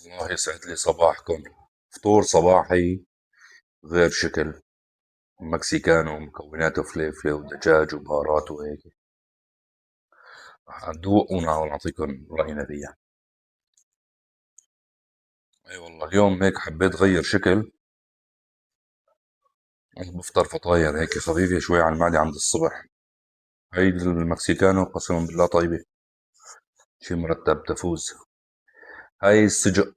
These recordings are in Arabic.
الله يسعد لي صباحكم. فطور صباحي غير شكل، مكسيكانو ومكوناته فليفلة ودجاج وبهارات وهيك. رح ندوق ونعطيكم رأينا فيها. اي والله اليوم هيك حبيت غير شكل. أنا بفطر فطاير هيك خفيفة شوي على المعدة عند الصبح. هاي المكسيكانو قسما بالله طيبة، شي مرتب تفوز. هاي السجق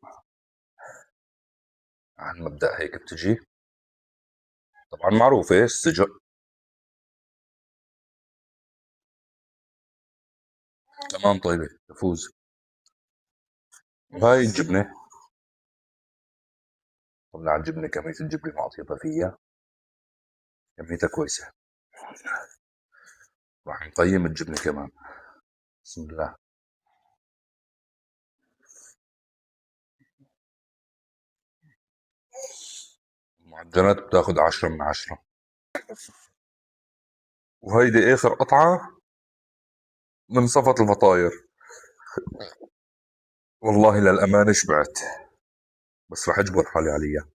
على المبدأ هيك بتجي، طبعا معروفة السجق. تمام طيبة تفوز. وهاي الجبنة، طلع الجبنة كمية الجبنة معطيتها فيها، كميتها كويسة. راح نقيم الجبنة كمان. بسم الله. المعدلات بتاخد 10 من 10. وهيدي آخر قطعة من صفة الفطاير. والله للأمانة شبعت، بس رح أجبر حالي عليها.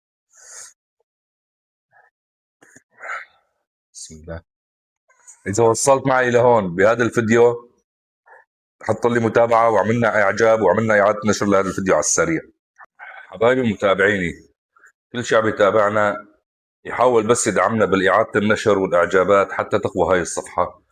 بسم الله. إذا وصلت معي لهون بهذا الفيديو حط لي متابعة وعملنا إعجاب وعملنا إعادة نشر لهذا الفيديو على السريع. حبايبي متابعيني، كل شعب يتابعنا يحاول بس يدعمنا بالإعادة النشر والإعجابات حتى تقوى هاي الصفحة